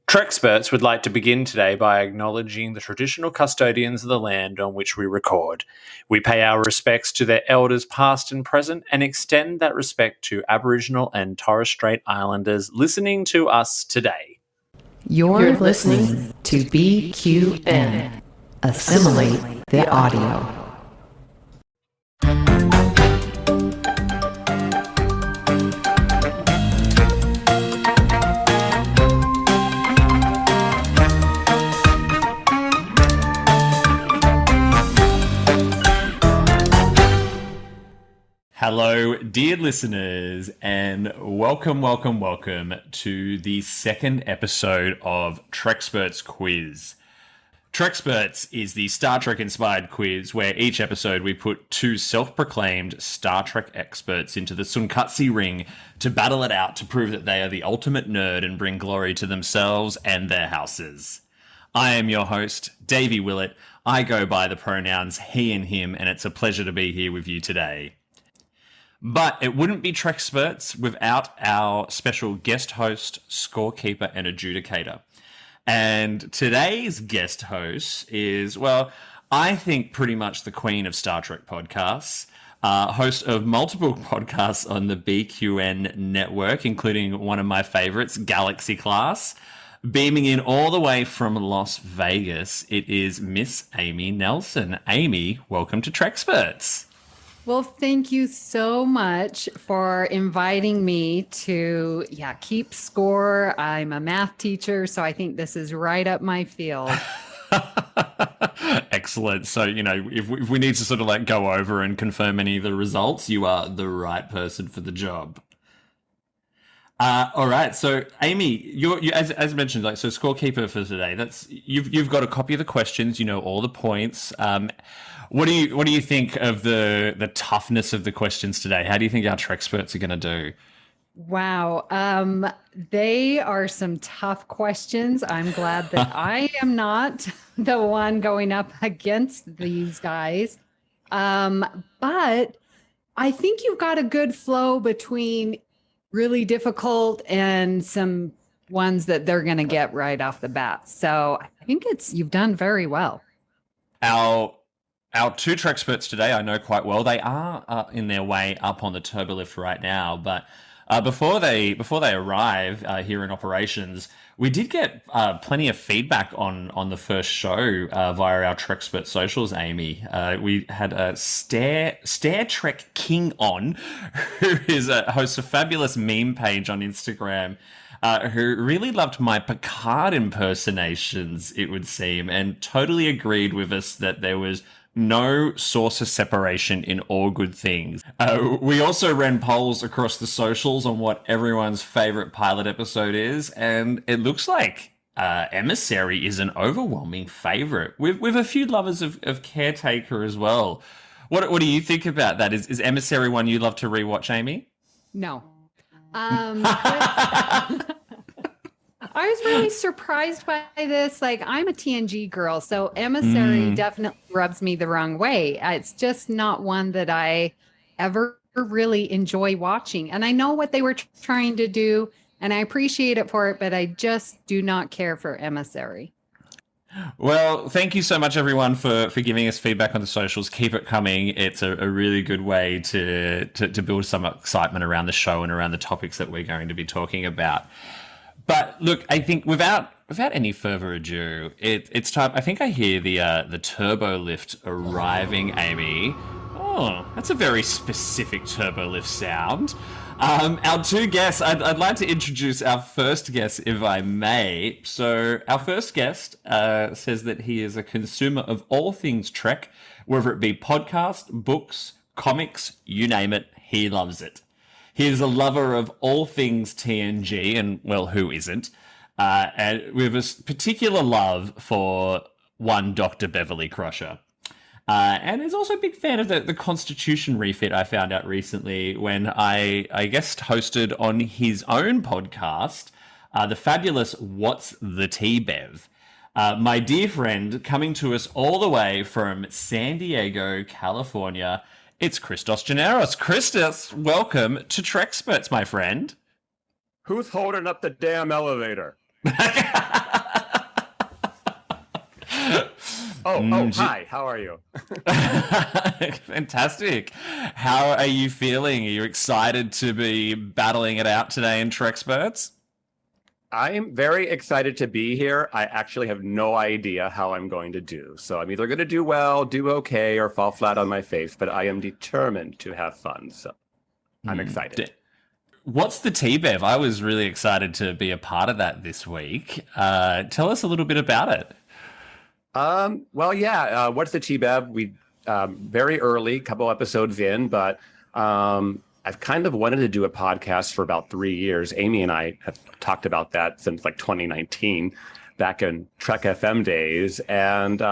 Treksperts would like to begin today by acknowledging the traditional custodians of the land on which we record. We pay our respects to their elders past and present and extend that respect to Aboriginal and Torres Strait Islanders listening to us today. You're listening to BQN. Assimilate the audio. Hello, dear listeners, and welcome to the second episode of Treksperts Quiz. Treksperts is the Star Trek-inspired quiz where each episode we put two self-proclaimed Star Trek experts into the Sunkatsi ring to battle it out to prove that they are the ultimate nerd and bring glory to themselves and their houses. I am your host, Davey Willett. I go by the pronouns he and him, and it's a pleasure to be here with you today. But it wouldn't be Treksperts without our special guest host, scorekeeper, and adjudicator. And today's guest host is, well, I think pretty much the queen of Star Trek podcasts, host of multiple podcasts on the BQN Network, including one of my favorites, Galaxy Class. Beaming in all the way from Las Vegas, it is Miss Amy Nelson. Amy, welcome to Treksperts. Well, thank you so much for inviting me to, keep score. I'm a math teacher, so I think this is right up my field. Excellent. So, if we need to sort of go over and confirm any of the results, you are the right person for the job. All right. So, Amy, you as mentioned, so scorekeeper for today. That's you've got a copy of the questions. You know all the points. What do you think of the toughness of the questions today? How do you think our Treksperts are going to do? Wow. They are some tough questions. I'm glad that I am not the one going up against these guys. But I think you've got a good flow between really difficult and some ones that they're going to get right off the bat. So I think you've done very well. Our two Treksperts today, I know quite well. They are in their way up on the turbolift right now, but before they arrive here in operations, we did get plenty of feedback on the first show via our Trekspert socials. Amy, we had a Star Trek King on, who hosts a fabulous meme page on Instagram. Who really loved my Picard impersonations, it would seem, and totally agreed with us that there was no source of separation in all good things. We also ran polls across the socials on what everyone's favorite pilot episode is, and it looks like Emissary is an overwhelming favorite, with a few lovers of Caretaker as well. What do you think about that? Is Emissary one you love to rewatch, Amy? No. I was really surprised by this. I'm a TNG girl, so Emissary definitely rubs me the wrong way. It's just not one that I ever really enjoy watching. And I know what they were trying to do, and I appreciate it for it, but I just do not care for Emissary. Well, thank you so much, everyone, for giving us feedback on the socials. Keep it coming. It's a really good way to build some excitement around the show and around the topics that we're going to be talking about. But look, I think without any further ado, it's time. I think I hear the turbo lift arriving, Amy. Oh, that's a very specific turbo lift sound. Our two guests, I'd like to introduce our first guest, if I may. So our first guest says that he is a consumer of all things Trek, whether it be podcast, books, comics, you name it, he loves it. He is a lover of all things TNG, and, well, who isn't? And with a particular love for one Dr. Beverly Crusher. And is also a big fan of the Constitution refit I found out recently when I guest hosted on his own podcast, the fabulous What's the Tea, Bev? My dear friend, coming to us all the way from San Diego, California, it's Christos Generos. Christos, welcome to Treksperts, my friend. Who's holding up the damn elevator? Hi, how are you? Fantastic. How are you feeling? Are you excited to be battling it out today in Treksperts? I'm very excited to be here. I actually have no idea how I'm going to do. So I'm either going to do well, do okay, or fall flat on my face, but I am determined to have fun. So I'm excited. What's the T-Bev? I was really excited to be a part of that this week. Tell us a little bit about it. What's the T-Bev? We very early, couple episodes in, but I've kind of wanted to do a podcast for about 3 years. Amy and I have talked about that since like 2019, back in Trek FM days. And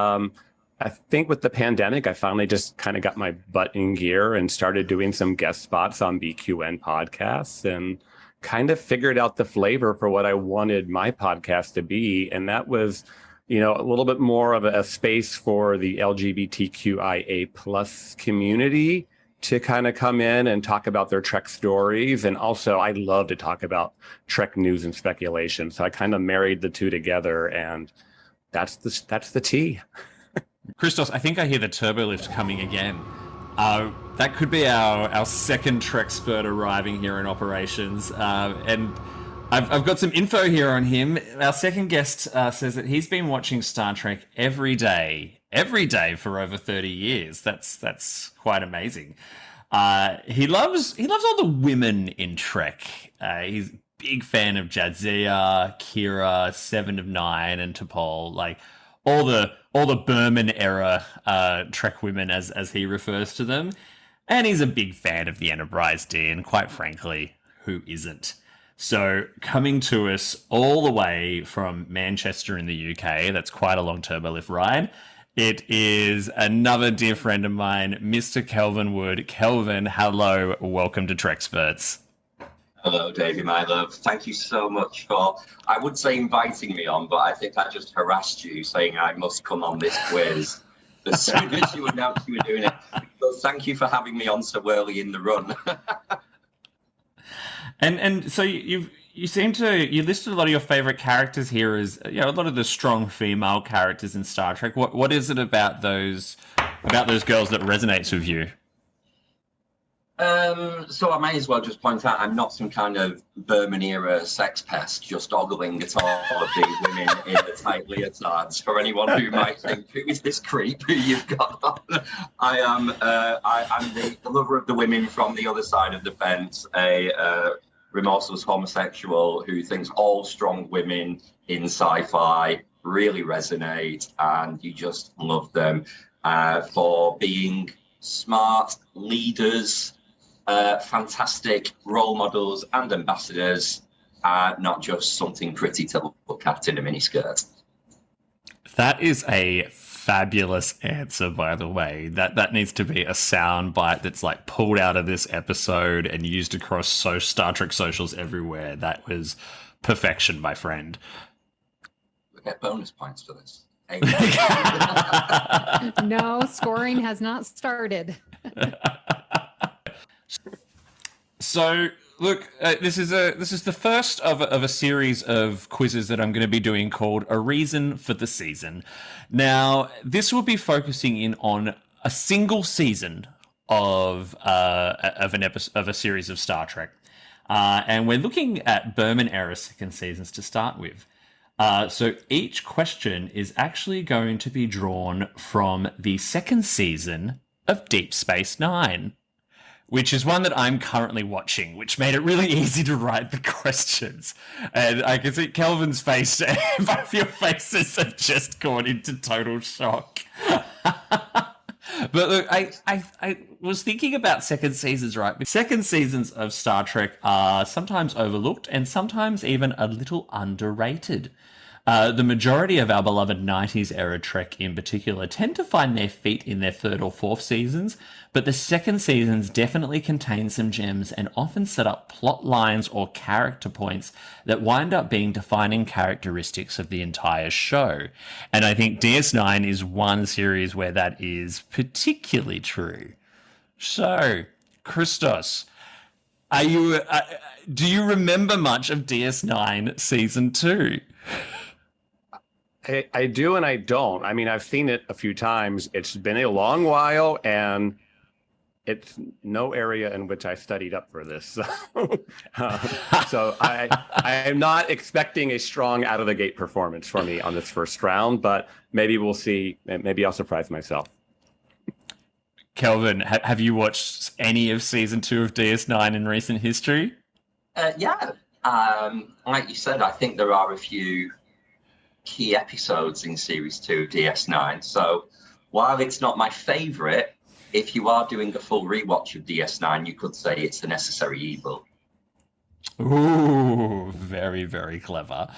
I think with the pandemic, I finally just kind of got my butt in gear and started doing some guest spots on BQN podcasts and kind of figured out the flavor for what I wanted my podcast to be. And that was, a little bit more of a space for the LGBTQIA plus community to kind of come in and talk about their Trek stories. And also I love to talk about Trek news and speculation. So I kind of married the two together, and that's the tea. Christos, I think I hear the turbo lift coming again. That could be our second Trekspert arriving here in operations. And I've got some info here on him. Our second guest says that he's been watching Star Trek every day for over 30 years. That's quite amazing. He loves all the women in Trek. He's a big fan of Jadzia, Kira, Seven of Nine, and T'Pol. Like all the Berman era Trek women, as he refers to them. And he's a big fan of the Enterprise D, and quite frankly, who isn't? So coming to us all the way from Manchester in the UK, that's quite a long turbo lift ride. It is another dear friend of mine, Mr. Kelvin Wood. Kelvin, hello, welcome to Treksperts. Hello, Davey, my love. Thank you so much for, I would say inviting me on, but I think I just harassed you saying I must come on this quiz as soon as you announced you were doing it. So thank you for having me on so early in the run. And so you listed a lot of your favorite characters here as a lot of the strong female characters in Star Trek. What is it about those girls that resonates with you? So I may as well just point out I'm not some kind of Berman era sex pest, just ogling at all of these women in the tight leotards. For anyone who might think, who is this creep who you've got on? I'm the lover of the women from the other side of the fence, a remorseless homosexual who thinks all strong women in sci-fi really resonate, and you just love them for being smart leaders, fantastic role models and ambassadors, not just something pretty to look at in a miniskirt. That is a fabulous answer, by the way. That needs to be a sound bite that's like pulled out of this episode and used across Star Trek socials everywhere. That was perfection, my friend. We get bonus points for this. No, scoring has not started. So, look, this is the first of a series of quizzes that I'm going to be doing called A Reason for the Season. Now, this will be focusing in on a single season of a series of Star Trek, and we're looking at Berman era second seasons to start with. So each question is actually going to be drawn from the second season of Deep Space Nine, which is one that I'm currently watching, which made it really easy to write the questions. And I can see Kelvin's face, both your faces have just gone into total shock. But look, I was thinking about second seasons, right? Second seasons of Star Trek are sometimes overlooked and sometimes even a little underrated. The majority of our beloved 90s era Trek in particular tend to find their feet in their third or fourth seasons, but the second seasons definitely contain some gems and often set up plot lines or character points that wind up being defining characteristics of the entire show. And I think DS9 is one series where that is particularly true. So, Christos, are you do you remember much of DS9 season 2? I do and I don't. I mean, I've seen it a few times. It's been a long while, and it's no area in which I studied up for this. So I am not expecting a strong out of the gate performance for me on this first round, but maybe we'll see. Maybe I'll surprise myself. Kelvin, have you watched any of season 2 of DS9 in recent history? Yeah. Like you said, I think there are a few key episodes in series 2 of DS9. So while it's not my favorite, if you are doing a full rewatch of DS9, you could say it's a necessary evil. Ooh, very, very clever.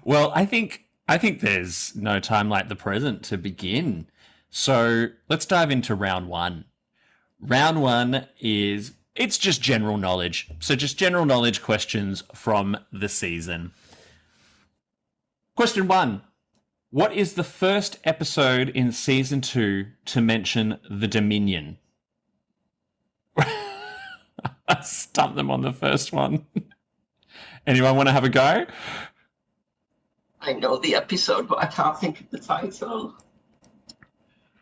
Well, I think there's no time like the present to begin. So let's dive into round 1. Round 1 it's just general knowledge. So just general knowledge questions from the season. Question 1. What is the first episode in season 2 to mention the Dominion? I stumped them on the first one. Anyone want to have a go? I know the episode, but I can't think of the title.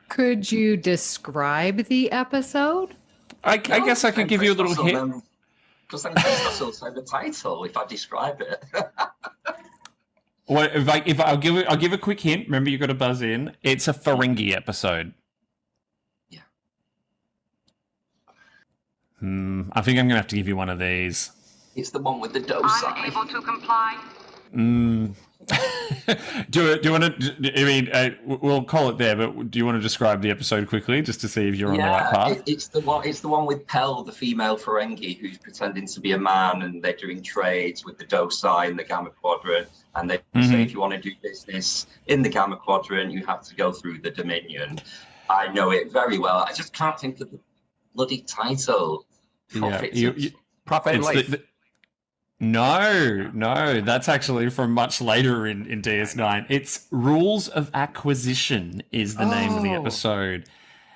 Could you describe the episode? I guess I can give you a little hint. Because then Christos will say the title if I describe it. Well, I'll give a quick hint. Remember, you got to buzz in. It's a Ferengi episode. Yeah. I think I'm gonna have to give you one of these. It's the one with the docile. Unable to comply. Do you want to? I mean, we'll call it there. But do you want to describe the episode quickly, just to see if you're on the right path? It's the one with Pell, the female Ferengi, who's pretending to be a man, and they're doing trades with the docile in the Gamma Quadrant. And they say if you want to do business in the Gamma Quadrant, you have to go through the Dominion. I know it very well. I just can't think of the bloody title. Profit and Life. No, that's actually from much later in DS9. It's Rules of Acquisition is the name of the episode.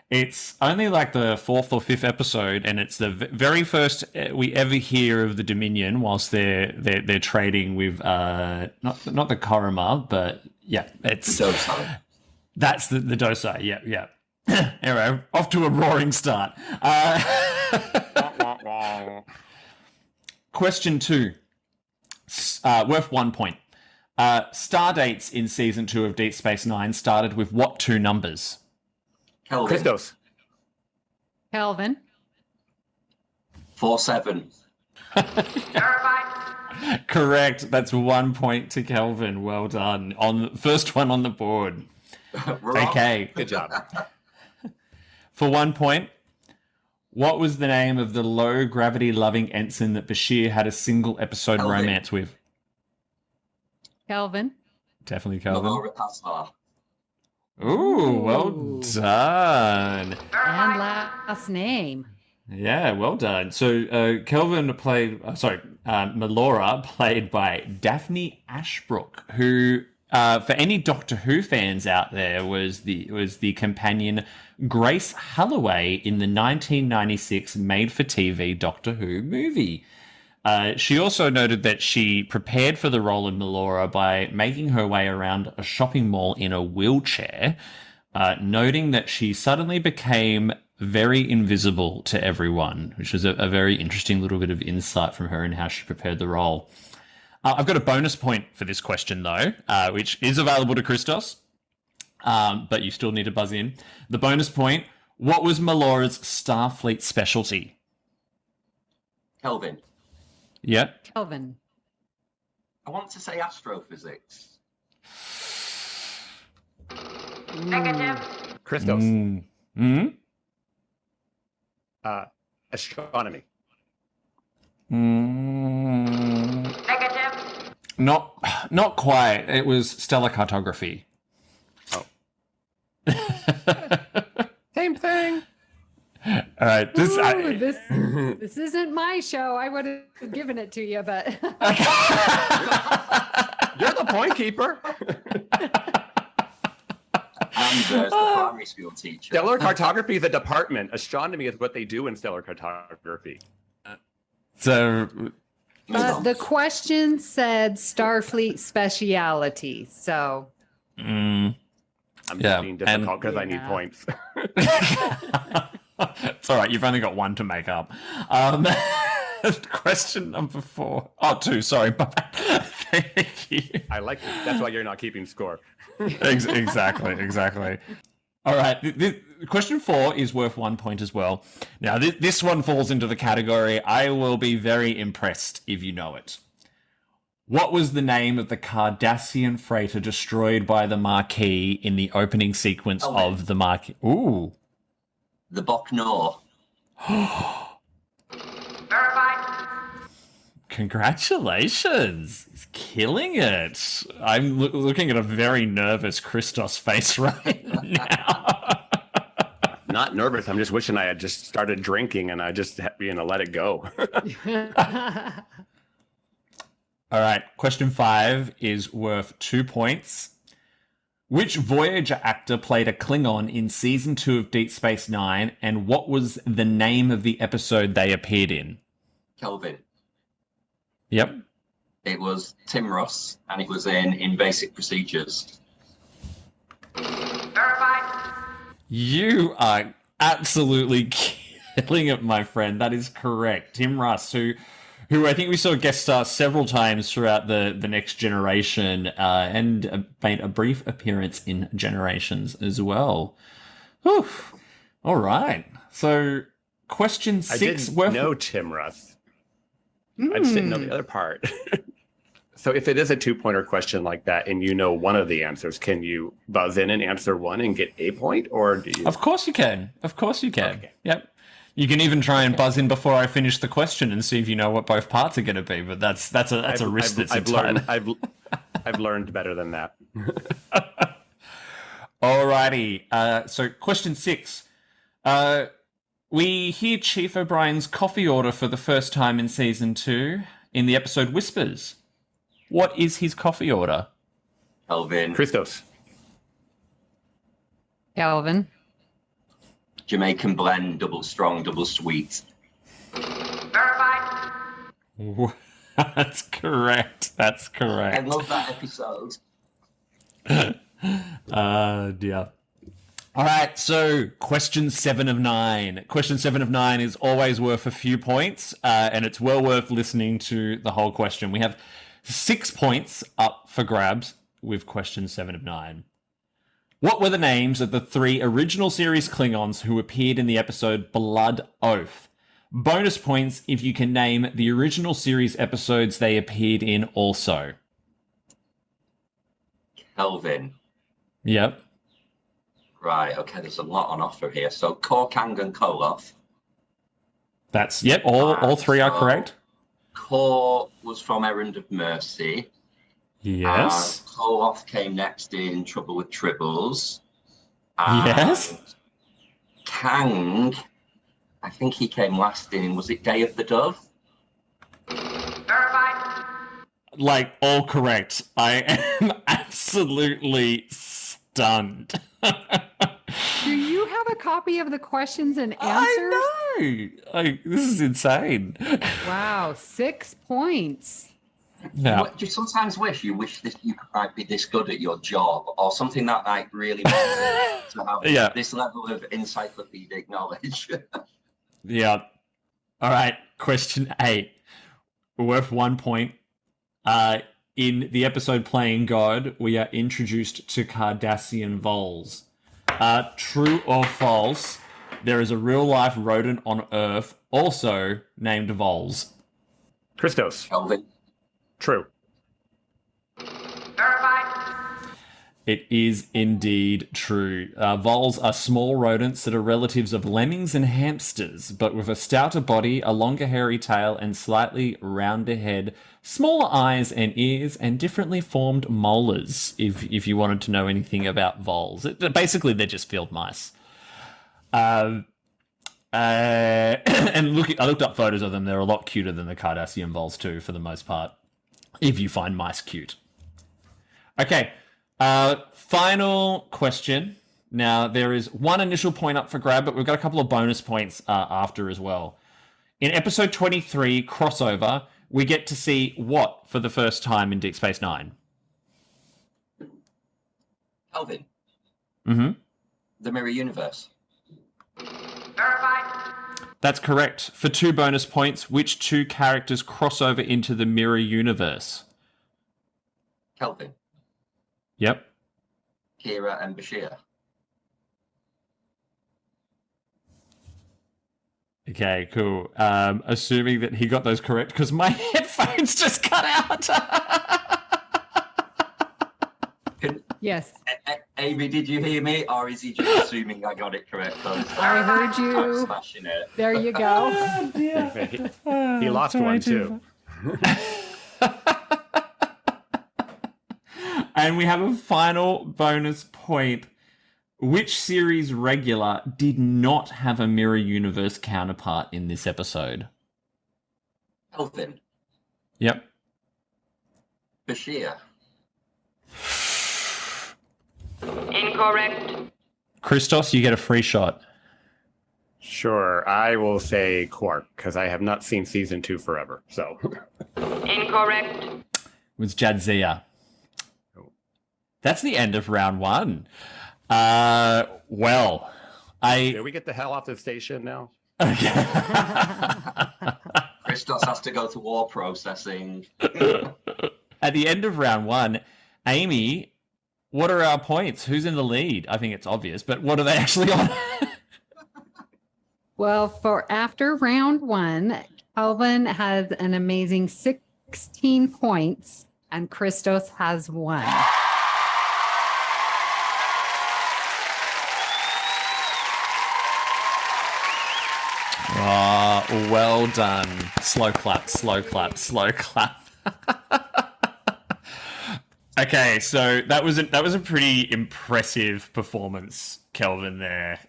It's only like the 4th or 5th episode, and it's the very first we ever hear of the Dominion whilst they're trading with not the Korima, but yeah, it's Docile. That's the Docile. Yeah. Anyway, off to a roaring start. Question 2, worth 1 point. Star dates in season 2 of Deep Space Nine started with what 2 numbers? Kelvin. Christos. Kelvin. 47. Verified. Correct. That's 1 point to Kelvin. Well done. On first one on the board. Okay. Good job. For 1 point, what was the name of the low gravity loving ensign that Bashir had a single episode Kelvin. romance with? Kelvin. Definitely Kelvin. Melora Passar. Ooh, well done. And last name. Yeah, well done. So Kelvin played, Melora, played by Daphne Ashbrook, who, for any Doctor Who fans out there, was the companion Grace Holloway in the 1996 made-for-TV Doctor Who movie. She also noted that she prepared for the role of Melora by making her way around a shopping mall in a wheelchair, noting that she suddenly became very invisible to everyone, which was a very interesting little bit of insight from her in how she prepared the role. I've got a bonus point for this question, though, which is available to Christos, but you still need to buzz in. The bonus point, what was Melora's Starfleet specialty? Kelvin. Yeah. Kelvin. I want to say astrophysics. Negative. Christos. Astronomy. Negative. Not quite. It was stellar cartography. Oh. Same thing. All right. This isn't my show. I would have given it to you, but You're the point keeper. And there's the primary school teacher. Stellar cartography is a department. Astronomy is what they do in stellar cartography. So The question said Starfleet speciality, so I'm just being difficult because I need points. it's all right. You've only got one to make up. Question number 4. Oh, 2. Sorry. Thank you. I like it. That's why you're not keeping score. Exactly. All right. Question 4 is worth 1 point as well. Now, this one falls into the category, I will be very impressed if you know it. What was the name of the Cardassian freighter destroyed by the Marquis in the opening sequence of the Marquis? Ooh. The Boknor. Verified. Congratulations. He's killing it. I'm looking at a very nervous Christos face right now. Not nervous. I'm just wishing I had just started drinking and I just let it go. All right. Question 5 is worth 2 points. Which Voyager actor played a Klingon in season 2 of Deep Space Nine, and what was the name of the episode they appeared in? Kelvin. Yep. It was Tim Russ, and it was in Basic Procedures. Verified. You are absolutely killing it, my friend. That is correct. Tim Russ, who I think we saw guest star several times throughout the Next Generation, and made a brief appearance in Generations as well. Whew. All right. So, question 6. I didn't know Tim Russ. I just didn't know the other part. So if it is a 2-pointer question like that and you know one of the answers, can you buzz in and answer one and get a point? Or do you... Of course you can. Okay. Yep. You can even try and buzz in before I finish the question and see if you know what both parts are going to be. But that's a risk that's entirely... I've learned better than that. Alrighty. So question 6. We hear Chief O'Brien's coffee order for the first time in season 2 in the episode Whispers. What is his coffee order? Kelvin. Christos. Kelvin. Jamaican blend, double strong, double sweet. Verified. That's correct. I love that episode. Dear. All right, so question 7 of 9. Question 7 of 9 is always worth a few points, and it's well worth listening to the whole question. We have 6 points up for grabs with question 7 of 9. What were the names of the 3 original series Klingons who appeared in the episode Blood Oath? Bonus points if you can name the original series episodes they appeared in also. Kelvin. Yep. Right, okay, there's a lot on offer here. So Korkang and Koloth. That's, yep, all 3 are correct. Kor was from Errand of Mercy. Yes. Koloth came next in Trouble with Tribbles. Yes. Kang, I think he came last in, was it Day of the Dove? Verified. Like, all correct. I am absolutely stunned. Do you have a copy of the questions and answers? I know. Like, this is insane. Wow, 6 points. Now, Do you sometimes wish you might be this good at your job, or something that like really matters to have this level of encyclopedic knowledge? yeah. All right. Question 8. Worth 1 point. In the episode Playing God, we are introduced to Cardassian voles. True or false, there is a real-life rodent on Earth also named voles. Christos. Kelvin. True. Verified. It is indeed true. Voles are small rodents that are relatives of lemmings and hamsters, but with a stouter body, a longer hairy tail, and slightly rounder head, smaller eyes and ears, and differently formed molars, if you wanted to know anything about voles. Basically, they're just field mice. And I looked up photos of them. They're a lot cuter than the Cardassian voles too, for the most part, if you find mice cute. Okay, final question. Now, there is one initial point up for grab, but we've got a couple of bonus points after as well. In episode 23, Crossover, we get to see what for the first time in Deep Space Nine? Kelvin. Mm-hmm. The Mirror Universe. Verified. That's correct. For 2 bonus points, which 2 characters cross over into the Mirror Universe? Kelvin. Yep. Kira and Bashir. Okay, cool. Assuming that he got those correct, because my headphones just cut out. Yes, Amy, did you hear me, or is he just assuming I got it correct? I heard I'm you. smashing it. There you go. He lost one too. And we have a final bonus point. Which series regular did not have a Mirror Universe counterpart in this episode? Kelvin. Yep. Bashir. Incorrect. Christos, you get a free shot. Sure, I will say Quark, because I have not seen season 2 forever. So Incorrect. It was Jadzia. That's the end of round 1. Well, did we get the hell off the station now? Christos has to go to war processing. At the end of round 1, Amy, what are our points? Who's in the lead? I think it's obvious, but what are they actually on? Well, for after round 1, Kelvin has an amazing 16 points and Christos has 1. Oh, well done. Slow clap, slow clap, slow clap. Okay, so that was a pretty impressive performance, Kelvin. There.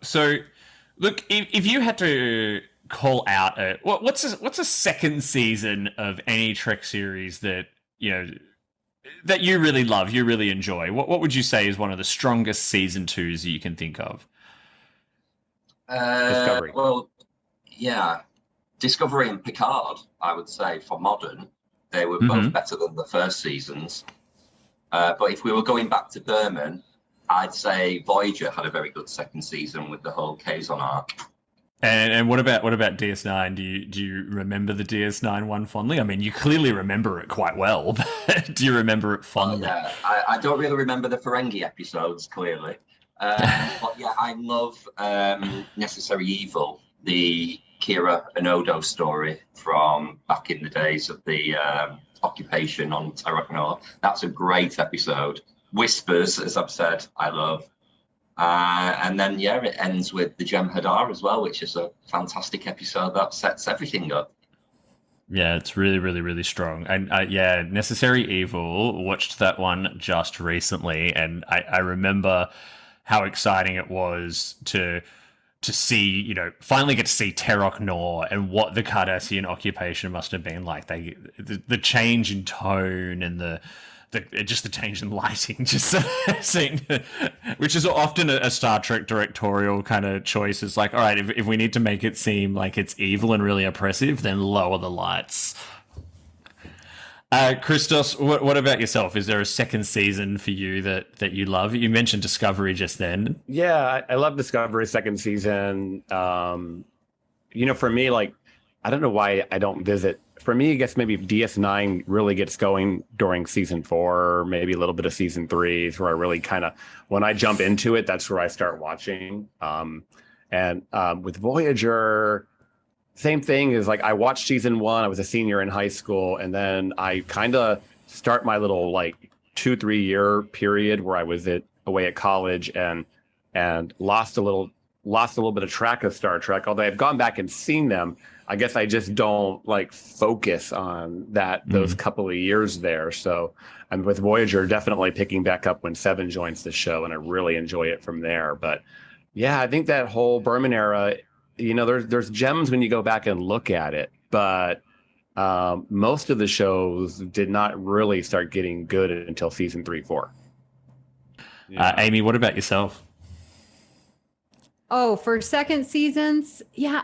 So, look, if you had to call out what's a second season of any Trek series that that you really love, you really enjoy, what would you say is one of the strongest season 2s you can think of? Discovery. Well, yeah, Discovery and Picard, I would say, for modern, they were both better than the first seasons. But if we were going back to Berman, I'd say Voyager had a very good second season with the whole Kazon arc. And what about DS9? Do you remember the DS9 one fondly? I mean, you clearly remember it quite well, but do you remember it fondly? Yeah, I don't really remember the Ferengi episodes, clearly. But yeah, I love Necessary Evil, the Kira and Odo story from back in the days of the occupation on Terra. That's a great episode. Whispers, as I've said, I love. And then, yeah, it ends with the Gem Hadar as well, which is a fantastic episode that sets everything up. Yeah, it's really, really, really strong. And yeah, Necessary Evil, watched that one just recently, and I remember how exciting it was to see, finally get to see Terok Nor and what the Cardassian occupation must have been like. The change in tone and just the change in lighting, just seeing, which is often a Star Trek directorial kind of choice. It's like, all right, if we need to make it seem like it's evil and really oppressive, then lower the lights. Christos, what about yourself? Is there a second season for you that you love? You mentioned Discovery just then. Yeah, I love Discovery second season. For me, like, I don't know why I don't visit. For me, I guess maybe DS9 really gets going during season 4, maybe a little bit of season 3 is where I really kind of, when I jump into it, that's where I start watching. With Voyager, same thing is like I watched season 1. I was a senior in high school, and then I kind of start my little like 2-3 year period where I was away at college and lost a little bit of track of Star Trek. Although I've gone back and seen them, I guess I just don't like focus on those couple of years there. So I'm with Voyager definitely picking back up when 7 joins the show, and I really enjoy it from there. But yeah, I think that whole Berman era, there's gems when you go back and look at it, but most of the shows did not really start getting good until season 3-4. Yeah. Amy, what about yourself? Oh, for second seasons, yeah,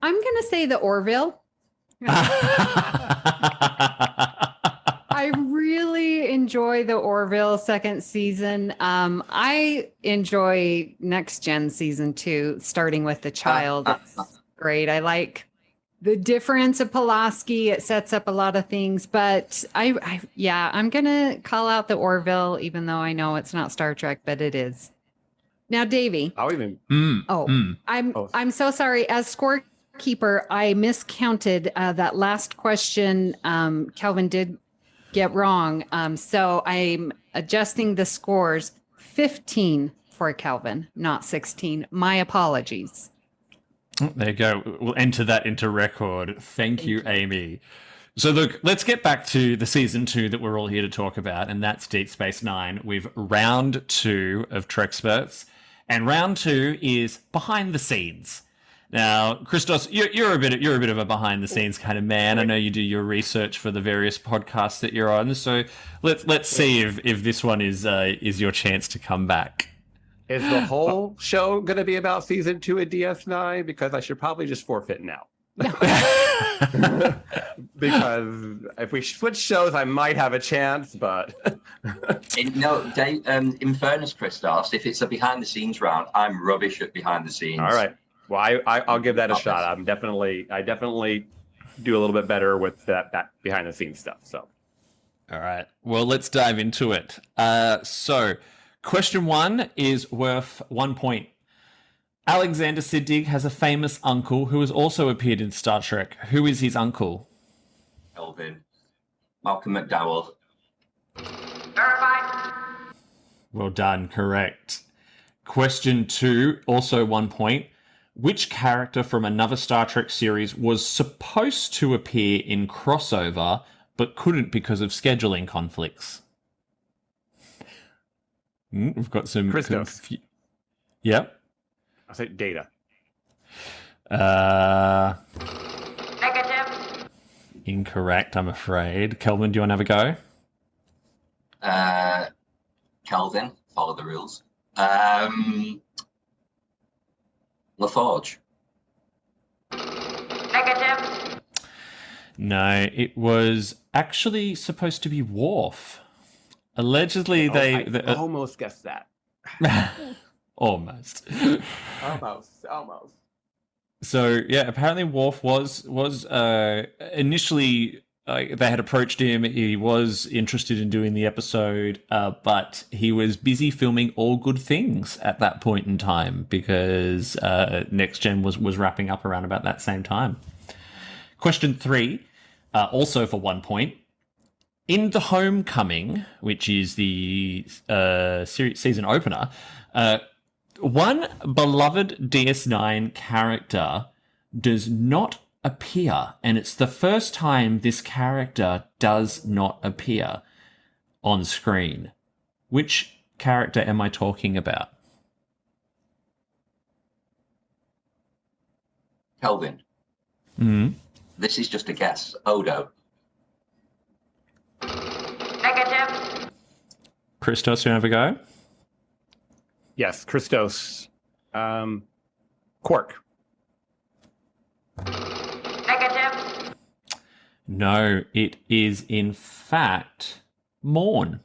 I'm going to say the Orville. I really enjoy the Orville second season. I enjoy Next Gen season 2, starting with the child. It's great. I like the difference of Pulaski. It sets up a lot of things, but I'm going to call out the Orville, even though I know it's not Star Trek, but it is. Now, Davey. I'm so sorry. As scorekeeper, I miscounted that last question. Kelvin did get wrong. So I'm adjusting the scores. 15 for Kelvin, not 16. My apologies. There you go. We'll enter that into record. Thank you, Amy. So look, let's get back to the season 2 that we're all here to talk about, and that's Deep Space Nine. We've round 2 of Treksperts, and round 2 is behind the scenes. Now, Christos, you're a bit of a behind the scenes kind of man. I know you do your research for the various podcasts that you're on. So let's see if this one is your chance to come back. Is the whole show going to be about season 2 of DS9? Because I should probably just forfeit now. Because if we switch shows, I might have a chance, but in fairness, Christos, if it's a behind the scenes round, I'm rubbish at behind the scenes. All right. Well, I'll give that a shot. I definitely do a little bit better with that behind the scenes stuff. So, all right. Well, let's dive into it. So, question 1 is worth 1 point. Alexander Siddig has a famous uncle who has also appeared in Star Trek. Who is his uncle? Kelvin. Malcolm McDowell. Verified. Well done. Correct. Question 2, also 1 point. Which character from another Star Trek series was supposed to appear in Crossover but couldn't because of scheduling conflicts? We've got some... Christos. Yep. I'll say Data. Negative. Incorrect, I'm afraid. Kelvin, do you want to have a go? Kelvin, follow the rules. LaForge. Negative. No, it was actually supposed to be Worf. Allegedly, I almost guessed that. Almost. Almost. So yeah, apparently Worf was initially they had approached him. He was interested in doing the episode, but he was busy filming All Good Things at that point in time because Next Gen was wrapping up around about that same time. Question 3, also for 1 point. In The Homecoming, which is the season opener, one beloved DS9 character does not appear, and it's the first time this character does not appear on screen. Which character am I talking about? Kelvin. Mm-hmm. This is just a guess. Odo. Negative. Christos, you have a go? Yes, Christos. Quark. Negative. No, it is in fact Morn.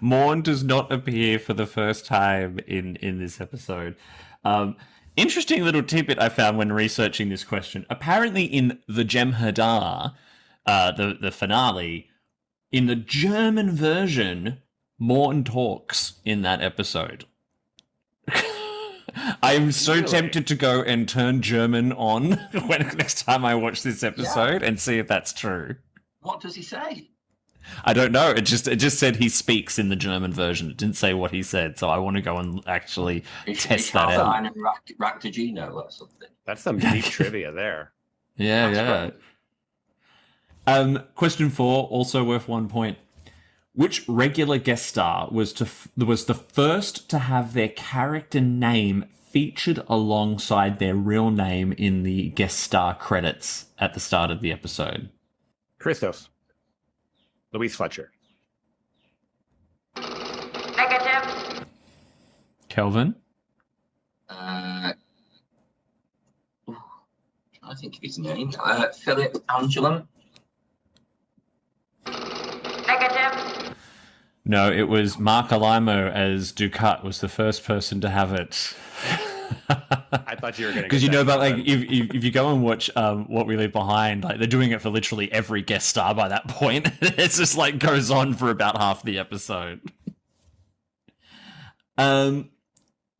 Morn does not appear for the first time in this episode. Interesting little tidbit I found when researching this question. Apparently in the Jem'Hadar, the finale, in the German version, Morn talks in that episode. I'm so tempted to go and turn German on when next time I watch this episode and see if that's true. What does he say? I don't know. It just said he speaks in the German version. It didn't say what he said, so I want to go and actually test that out. Ractagino or something. That's some deep trivia there. Yeah. Question 4, also worth 1 point. Which regular guest star was the first to have their character name featured alongside their real name in the guest star credits at the start of the episode? Christos. Louise Fletcher. Negative. Kelvin? I think of his name. Philip Angelum. Negative. No, it was Mark Alimo as Ducat was the first person to have it. I thought you were going to, because about like if you go and watch What We Leave Behind, like they're doing it for literally every guest star by that point. It's just like goes on for about half the episode.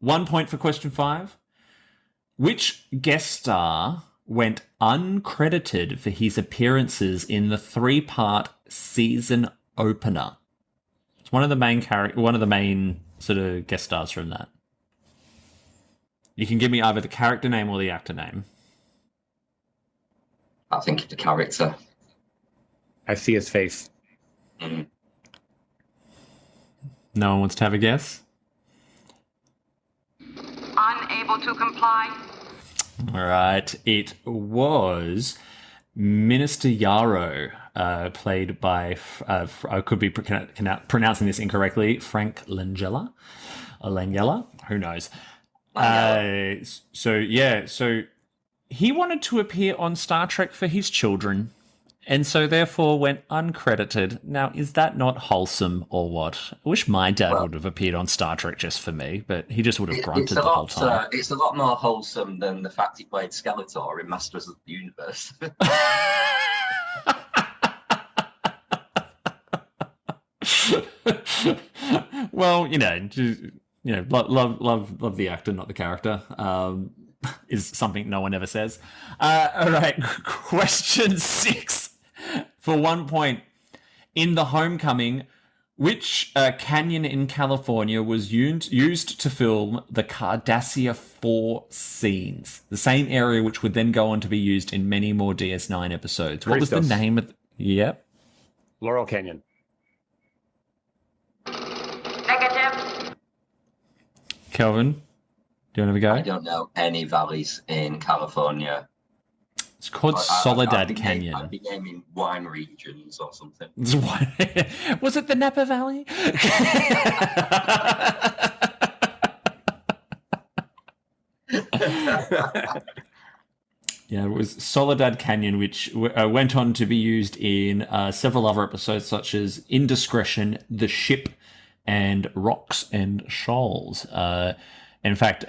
1 point for question 5. Which guest star went uncredited for his appearances in the 3-part season opener? It's one of the main sort of guest stars from that. You can give me either the character name or the actor name. I think it's the character. I see his face. Mm. No one wants to have a guess? Unable to comply. All right. It was Minister Yarrow, played by, I could be pronouncing this incorrectly, Frank Langella? Or Langella? Who knows? So he wanted to appear on Star Trek for his children, and so therefore went uncredited. Now, is that not wholesome or what? I wish my dad would have appeared on Star Trek just for me, but he just would have grunted the whole time. It's a lot more wholesome than the fact he played Skeletor in Masters of the Universe. Well, love the actor, not the character. Is something no one ever says. All right, question 6 for 1 point. In The Homecoming, which canyon in California was used to film the Cardassia 4 scenes? The same area which would then go on to be used in many more DS9 episodes. What was the name of... Yep. Laurel Canyon. Negative. Kelvin, do you want to have a go? I don't know any valleys in California. It's called Soledad Canyon. I'd be naming wine regions or something. Was it the Napa Valley? Yeah, it was Soledad Canyon, which went on to be used in several other episodes, such as Indiscretion, The Ship, and Rocks and Shoals. In fact,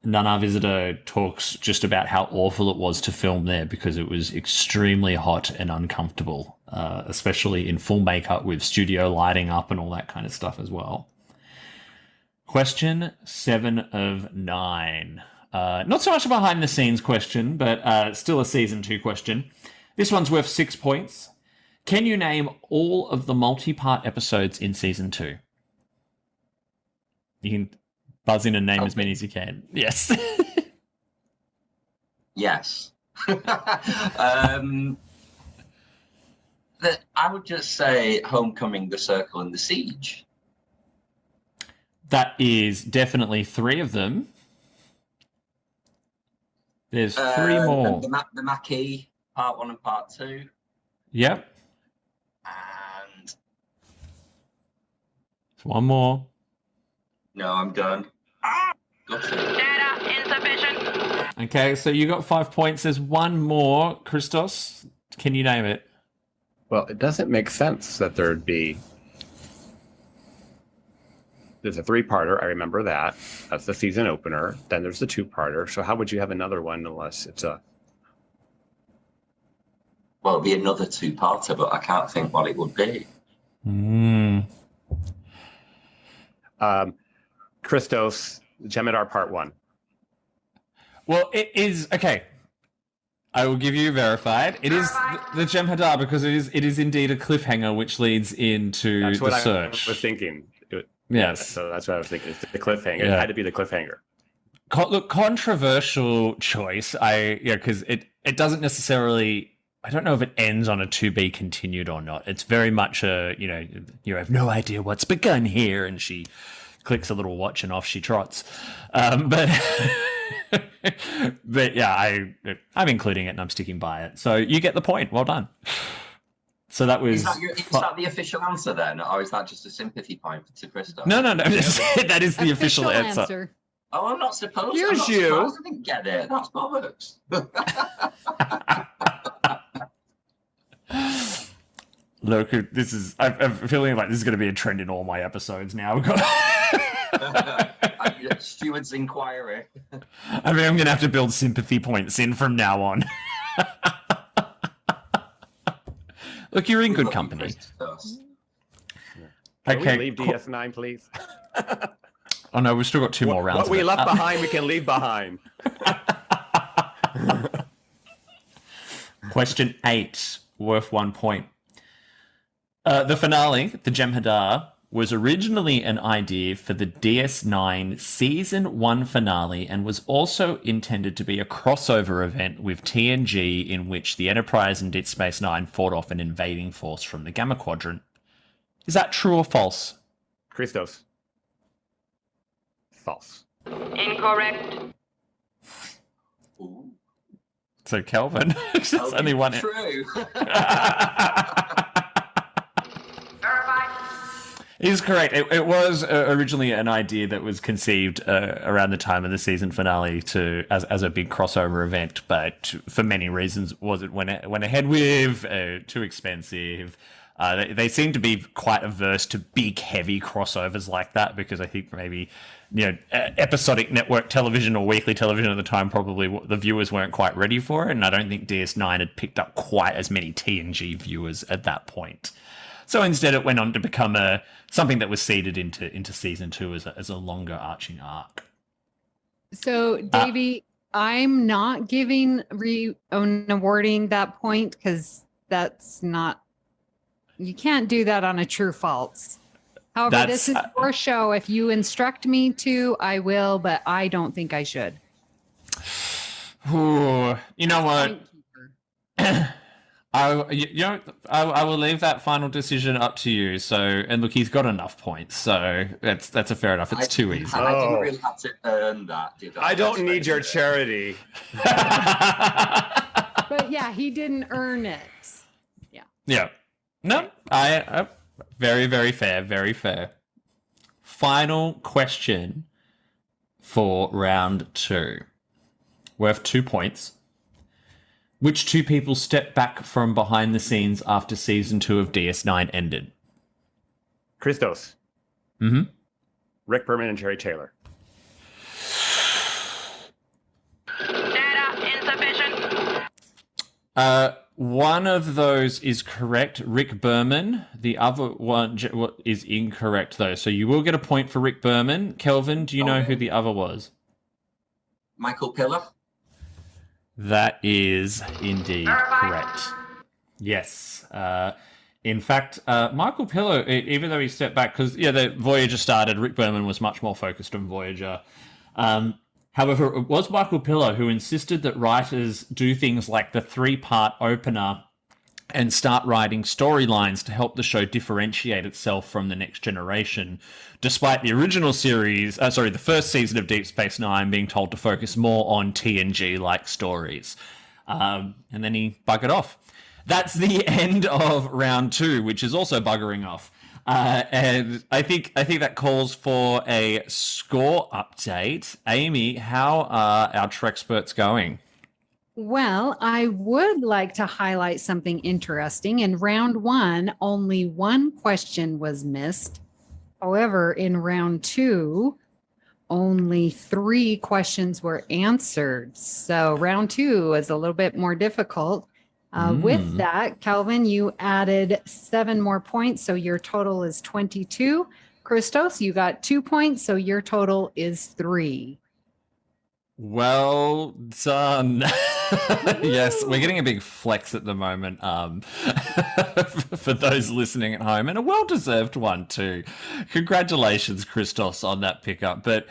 Nana Visitor talks just about how awful it was to film there because it was extremely hot and uncomfortable, especially in full makeup with studio lighting up and all that kind of stuff as well. Question 7 of 9. Not so much a behind the scenes question, but still a season 2 question. This one's worth 6 points. Can you name all of the multi-part episodes in season 2? You can buzz in and name as many as you can. Yes. Yes. I would just say Homecoming, The Circle, and The Siege. That is definitely 3 of them. There's 3 more. The Maquis, part 1 and part 2. Yep. And... one more. No, I'm done. Got it. Data insufficient. Okay, so you got 5 points. There's one more. Christos, can you name it? Well, it doesn't make sense that there'd be... There's a 3-parter, I remember that. That's the season opener. Then there's the 2-parter. So how would you have another one unless it's a... Well, it'd be another 2-parter, but I can't think what it would be. Christos, Jem'Hadar Part 1. Well, it is... Okay. I will give you verified. It is the Jem'Hadar because it is indeed a cliffhanger which leads into That's what the search. I was thinking. Yes. So that's what I was thinking. It's the cliffhanger. Yeah. It had to be the cliffhanger. Look, controversial choice. Because it doesn't necessarily... I don't know if it ends on a to be continued or not. It's very much a, you have no idea what's begun here, and she clicks a little watch and off she trots. But yeah, I'm including it and I'm sticking by it. So you get the point. Well done. So that was... Is that the official answer then? Or is that just a sympathy point to Christos? No. That is the official answer. Oh, I'm not supposed to. Here's you. I didn't get it. That's bollocks. Look, this is... I'm feeling like this is going to be a trend in all my episodes now. Steward's inquiry. I mean, I'm going to have to build sympathy points in from now on. Look, you're in good company. Can Okay. we leave DS9, please? Oh, no, we've still got two more rounds. What we left behind, we can leave behind. Question 8, worth 1 point. The finale, the Jem'Hadar, was originally an idea for the DS9 Season 1 finale and was also intended to be a crossover event with TNG in which the Enterprise and Deep Space Nine fought off an invading force from the Gamma Quadrant. Is that true or false? Christos. False. Incorrect. Ooh. So, Kelvin, there's only one. True. Verified. Is correct. It was originally an idea that was conceived around the time of the season finale as a big crossover event, but for many reasons wasn't went ahead with. Too expensive. They seem to be quite averse to big, heavy crossovers like that because I think maybe episodic network television or weekly television at the time probably the viewers weren't quite ready for it, and I don't think DS9 had picked up quite as many TNG viewers at that point. So instead, it went on to become something that was seeded into season 2 as a longer arching arc. So, Davey, I'm not giving awarding that point because that's not. You can't do that on a true false. However, this is your show. If you instruct me to, I will, but I don't think I should. Ooh, you know what? I will leave that final decision up to you. So, and look, he's got enough points, so that's a fair enough. It's too easy. I didn't really have to earn that, did I? I don't need your charity. But yeah, he didn't earn it. Yeah. Yeah. No, I very, very fair, very fair. Final question for round 2. Worth 2 points. Which two people stepped back from behind the scenes after season 2 of DS9 ended? Christos. Mm-hmm. Rick Berman and Jerry Taylor. Data insufficient. One of those is correct, Rick Berman. The other one is incorrect, though. So you will get a point for Rick Berman. Kelvin, do you know who the other was? Michael Piller. That is indeed correct. Yes. In fact, Michael Pillow, even though he stepped back, because the Voyager started, Rick Berman was much more focused on Voyager. However, it was Michael Pillow who insisted that writers do things like the 3-part opener and start writing storylines to help the show differentiate itself from the next generation, despite the original series, the first season of Deep Space Nine being told to focus more on TNG-like stories. And then he buggered off. That's the end of round 2, which is also buggering off. And I think that calls for a score update. Amy, how are our Treksperts going? Well, I would like to highlight something interesting. In round 1, only 1 question was missed. However, in round 2, only 3 questions were answered. So round 2 was a little bit more difficult. With that, Kelvin, you added 7 more points, so your total is 22. Christos, you got 2 points, so your total is 3. Well done. Yes, we're getting a big flex at the moment for those listening at home, and a well-deserved one too. Congratulations, Christos, on that pickup. But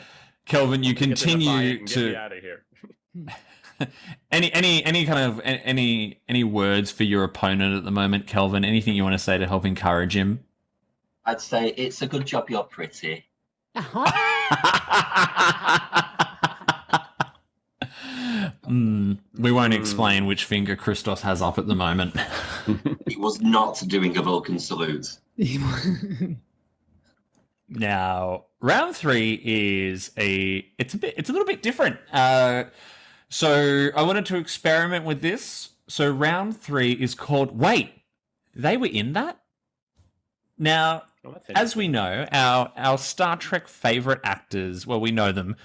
Kelvin, you continue to... Get me out of here. Any words for your opponent at the moment, Kelvin? Anything you want to say to help encourage him? I'd say it's a good job you're pretty. We won't explain which finger Christos has up at the moment. He was not doing a Vulcan salute. Now, round 3 is it's a little bit different. So I wanted to experiment with this. So round 3 is called Wait, they were in that? Now, as we know, our Star Trek favorite actors, well, we know them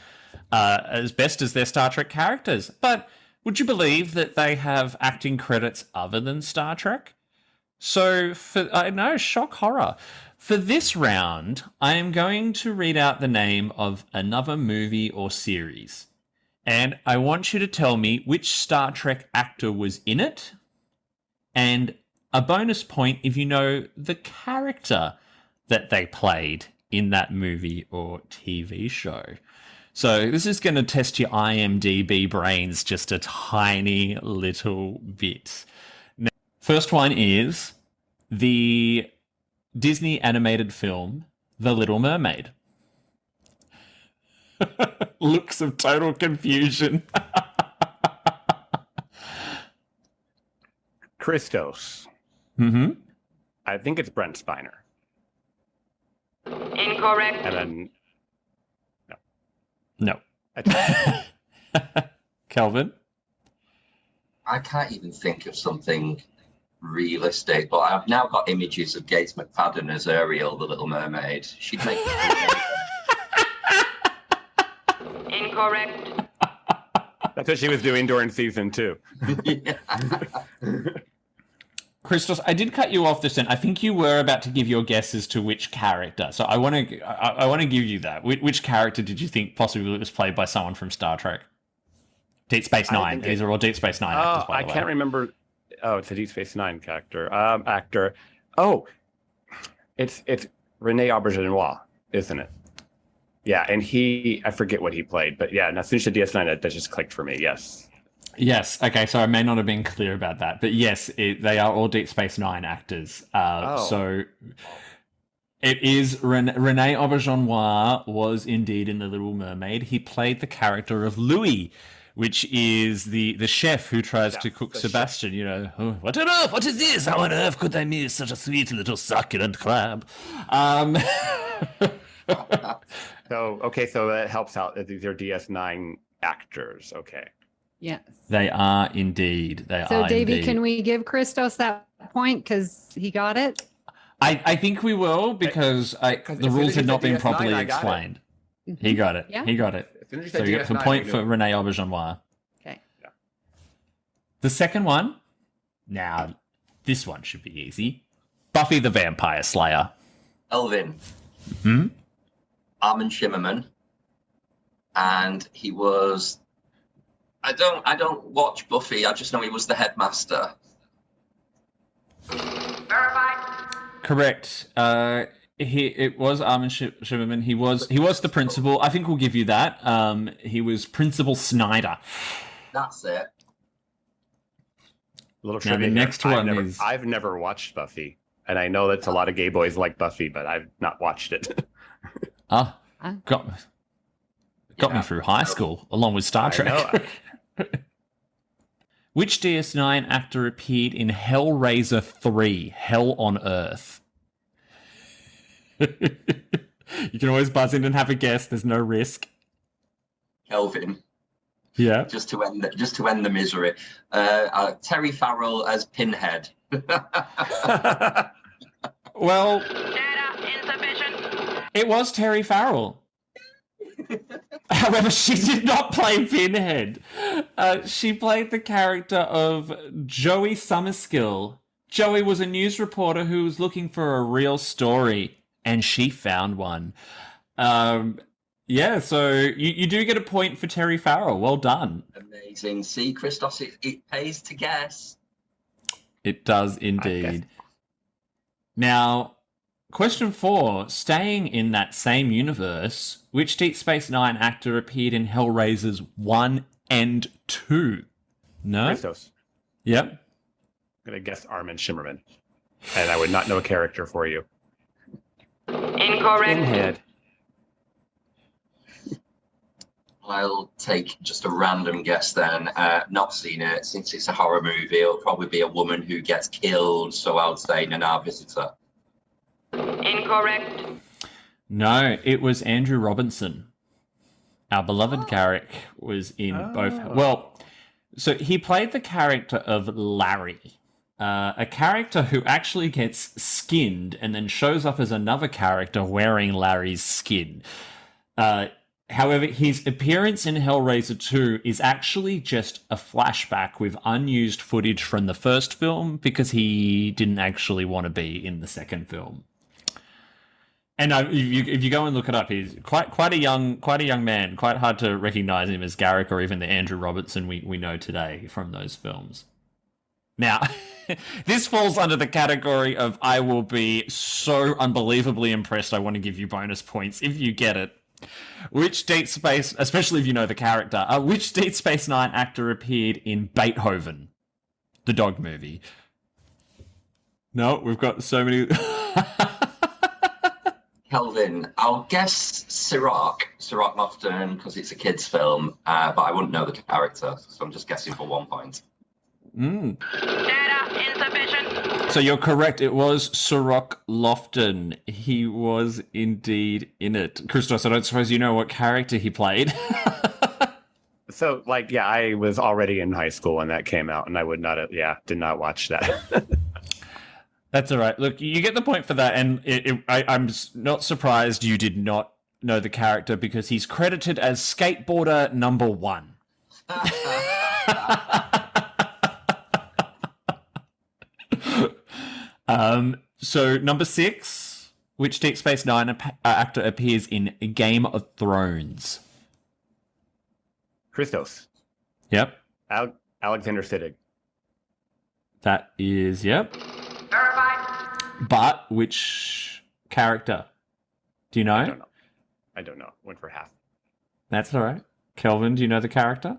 as best as their Star Trek characters. But would you believe that they have acting credits other than Star Trek? So, shock horror. For this round, I am going to read out the name of another movie or series. And I want you to tell me which Star Trek actor was in it. And a bonus point if you know the character that they played in that movie or TV show. So this is going to test your IMDb brains just a tiny little bit. Now, first one is the Disney animated film, The Little Mermaid. Looks of total confusion. Christos. Mm-hmm. I think it's Brent Spiner. Incorrect. And then No. I- Kelvin? I can't even think of something realistic, but I've now got images of Gates McFadden as Ariel, the Little Mermaid. She'd make Incorrect. That's what she was doing during season 2. Christos, I did cut you off this end. I think you were about to give your guess as to which character. So I want to give you that. Which character did you think possibly was played by someone from Star Trek? Deep Space Nine. These are all Deep Space Nine actors, by the way. I can't remember. Oh, it's a Deep Space Nine character. Actor. Oh, it's Rene Auberjonois, isn't it? Yeah, and I forget what he played, but yeah, and as soon as you said DS9, that just clicked for me. Yes. Yes. Okay. So I may not have been clear about that, but yes, they are all Deep Space Nine actors. So it is Rene Auberjonois was indeed in The Little Mermaid. He played the character of Louis, which is the chef who tries to cook Sebastian. Chef. You know, oh, what on earth? What is this? How on earth could I miss such a sweet little succulent crab? So that helps out. These are DS9 actors. Okay. Yes. They are indeed. So, Davey, can we give Christos that point because he got it? I think we will because the rules had not been properly explained. He got it. Yeah. He got it. So you get the point for Rene Auberjonois. Okay. Yeah. The second one. Now, this one should be easy. Buffy the Vampire Slayer. Kelvin. Hmm? Armin Shimmerman. And he was... I don't watch Buffy. I just know he was the headmaster. Verified. Correct. It was Armin Shimmerman. He was the principal. I think we'll give you that. He was Principal Snyder. That's it. Little Now, trivia. the next one is... I've never watched Buffy, and I know that's a lot of gay boys like Buffy, but I've not watched it. Got me through high school, along with Star Trek. Which DS9 actor appeared in Hellraiser 3, Hell on Earth? You can always buzz in and have a guess. There's no risk. Kelvin. Yeah. Just to end the misery. Terry Farrell as Pinhead. Well, Data insufficient. it was Terry Farrell. However, she did not play Pinhead. She played the character of Joey Summerskill. Joey was a news reporter who was looking for a real story, and she found one. Yeah, so you do get a point for Terry Farrell. Well done. Amazing. See, Christos, it pays to guess. It does indeed. Now, question 4. Staying in that same universe, which Deep Space Nine actor appeared in Hellraisers 1 and 2? No? Christos. Yep. I'm going to guess Armin Shimmerman, and I would not know a character for you. Incorrect. Pinhead. I'll take just a random guess then. Not seen it. Since it's a horror movie, it'll probably be a woman who gets killed, so I'll say Nana Visitor. Incorrect. No, it was Andrew Robinson. Our beloved Garrick was in both. Well, so he played the character of Larry, a character who actually gets skinned and then shows up as another character wearing Larry's skin. However, his appearance in Hellraiser 2 is actually just a flashback with unused footage from the first film because he didn't actually want to be in the second film. And if you go and look it up, he's quite a young man. Quite hard to recognize him as Garrick or even the Andrew Robertson we know today from those films. Now, this falls under the category of I will be so unbelievably impressed. I want to give you bonus points if you get it. Which Deep Space, especially if you know the character, which Deep Space Nine actor appeared in Beethoven, the dog movie? No, we've got so many. Kelvin, I'll guess Sirach Lofton, because it's a kid's film, but I wouldn't know the character, so I'm just guessing for 1 point. Data insufficient. So you're correct. It was Sirach Lofton. He was indeed in it. Christos, I don't suppose you know what character he played. So, I was already in high school when that came out, and I would not have, did not watch that. That's all right. Look, you get the point for that, and I'm not surprised you did not know the character because he's credited as skateboarder number 1. So number 6, which Deep Space Nine actor appears in Game of Thrones? Christos. Yep. Alexander Siddig. That is, yep. Verified. But which character? Do you know? I don't know. Went for half. That's all right. Kelvin, do you know the character?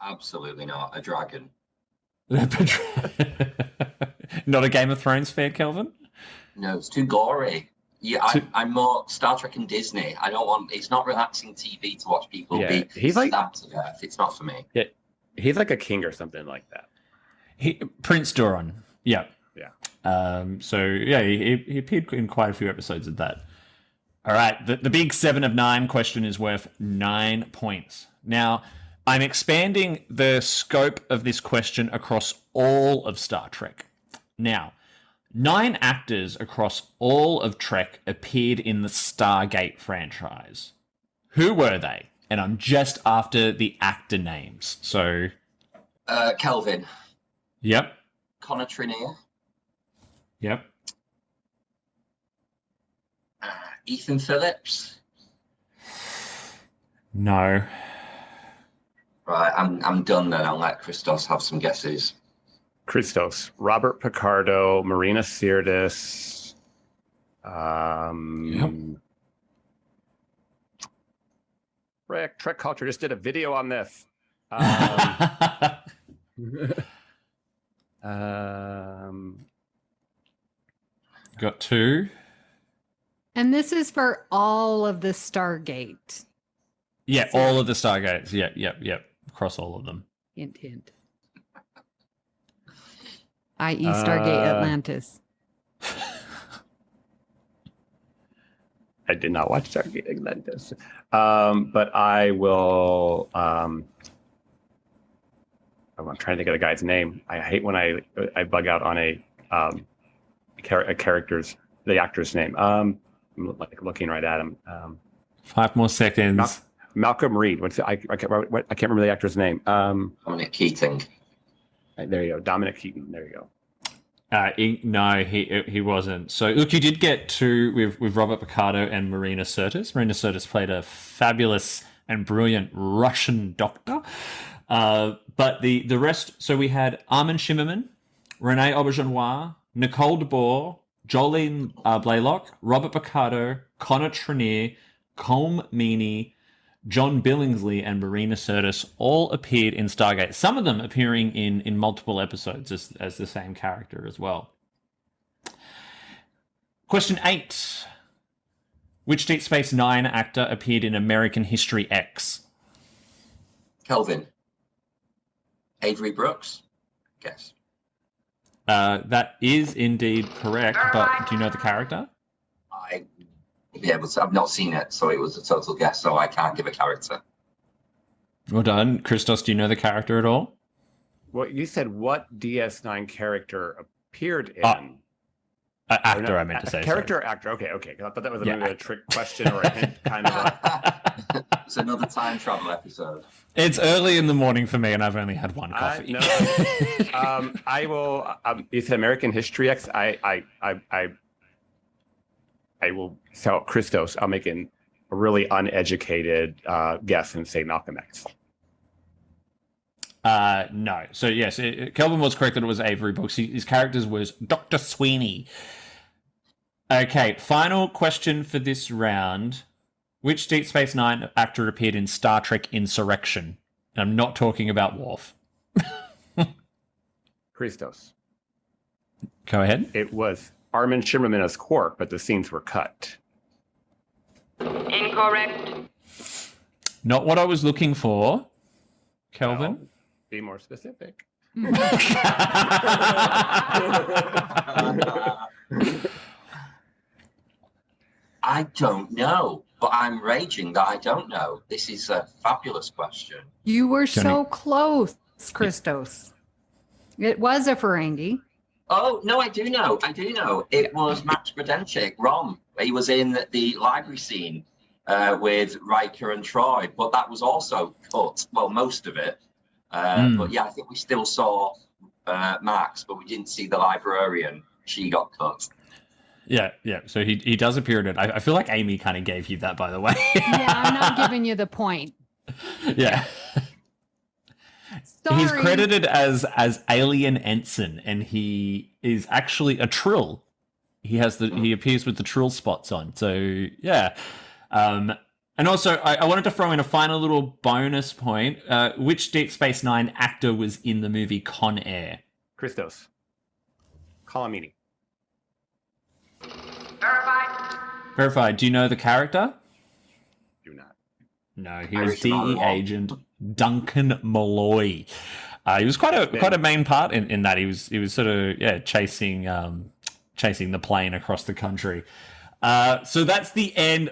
Absolutely not. A dragon. Not a Game of Thrones fan, Kelvin? No, it's too gory. Yeah, I'm more Star Trek and Disney. I don't want. It's not relaxing TV to watch people be stabbed to death. It's not for me. Yeah, he's like a king or something like that. Prince Duran. Yeah. Yeah. He appeared in quite a few episodes of that. All right, the big 7 of 9 question is worth 9 points. Now, I'm expanding the scope of this question across all of Star Trek. Now, 9 actors across all of Trek appeared in the Stargate franchise. Who were they? And I'm just after the actor names. So, Kelvin. Yep. Connor Trinier. Yep. Ethan Phillips. No. Right, I'm done then. I'll let Christos have some guesses. Christos, Robert Picardo, Marina Sirtis. Rick, Trek Culture just did a video on this. Got 2. And this is for all of the Stargate. Yeah, all of the Stargates. Yep. Across all of them. Hint, hint. I.e. Stargate Atlantis. I did not watch Stargate Atlantis. But I will... I'm trying to think of the guy's name. I hate when I bug out on the actor's name. I'm looking right at him. 5 more seconds. Malcolm Reed. I can't remember the actor's name. Dominic Keating. There you go. Dominic Keating. There you go. No, he wasn't. So look, you did get 2 with Robert Picardo and Marina Sirtis. Marina Sirtis played a fabulous and brilliant Russian doctor. But the rest, so we had Armin Shimmerman, Renee Auberjonois, Nicole DeBoer, Jolene Blaylock, Robert Picardo, Connor Trinier, Colm Meaney, John Billingsley, and Marina Sirtis all appeared in Stargate. Some of them appearing in multiple episodes as the same character as well. Question 8. Which Deep Space Nine actor appeared in American History X? Kelvin. Avery Brooks. Guess. That is indeed correct, but do you know the character? I've not seen it, so it was a total guess, so I can't give a character. Well done. Christos, do you know the character at all? Well, you said what DS9 character appeared in? Actor, I meant to say. Character or actor? Okay. I thought that was maybe a trick question or a hint, kind of. It's another time travel episode. It's early in the morning for me, and I've only had one coffee. No. I will. It's American History X. I will. So Christos, I'll make a really uneducated guess and say Malcolm X. No. So yes, Kelvin was correct that it was Avery Brooks. His character was Dr. Sweeney. Okay, final question for this round. Which Deep Space Nine actor appeared in Star Trek Insurrection? And I'm not talking about Worf. Christos. Go ahead. It was Armin Shimmerman as Quark, but the scenes were cut. Incorrect. Not what I was looking for. Kelvin? Well, be more specific. I don't know, but I'm raging that I don't know. This is a fabulous question. You were so close, Christos. It was a Ferengi. Oh, no, I do know. It was Max Grodenchik, Rom. He was in the library scene with Riker and Troy, but that was also cut. Well, most of it. But yeah, I think we still saw Max, but we didn't see the librarian. She got cut. Yeah. So he does appear in it. I feel like Amy kind of gave you that, by the way. Yeah, I'm not giving you the point. Yeah. Sorry. He's credited as Alien Ensign, and he is actually a Trill. He appears with the Trill spots on. So yeah. And also, I wanted to throw in a final little bonus point. Which Deep Space Nine actor was in the movie Con Air? Christos. Calamini. Verified. Do you know the character? Do not. No, he was DE agent Duncan Malloy. He was quite a main part in that. He was sort of chasing the plane across the country. So that's the end.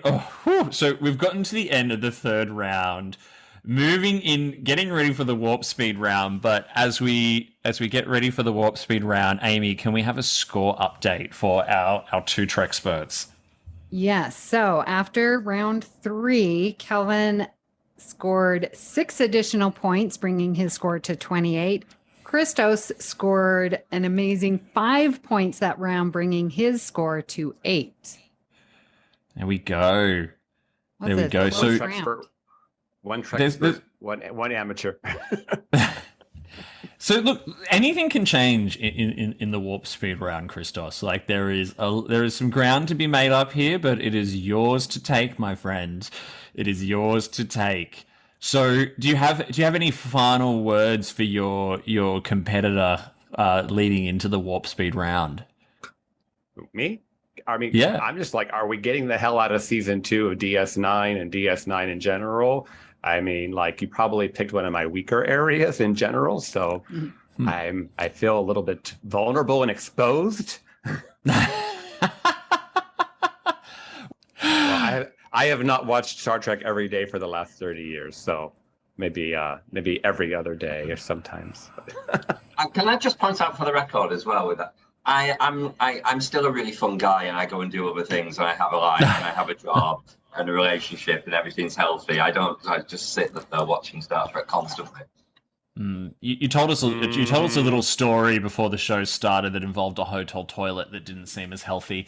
So we've gotten to the end of the third round. Getting ready for the warp speed round. But as we get ready for the warp speed round, Amy, can we have a score update for our two Treksperts? Yes. So after round 3, Kelvin scored 6 additional points, bringing his score to 28. Christos scored an amazing 5 points that round, bringing his score to 8. There we go. There we go. So one Trekspert, one amateur. So look, anything can change in the warp speed round, Christos. Like there is some ground to be made up here, but it is yours to take, my friend. It is yours to take. So do you have any final words for your competitor leading into the warp speed round? Me? I mean, yeah. I'm just like, are we getting the hell out of season 2 of DS9 and DS9 in general? I mean, like, you probably picked one of my weaker areas in general, so I feel a little bit vulnerable and exposed. I have not watched Star Trek every day for the last 30 years, so maybe every other day or sometimes. Can I just point out for the record as well with that? I'm still a really fun guy, and I go and do other things, and I have a life, and I have a job and a relationship, and everything's healthy. I just sit there watching Star Trek constantly. You told us a little story before the show started that involved a hotel toilet that didn't seem as healthy.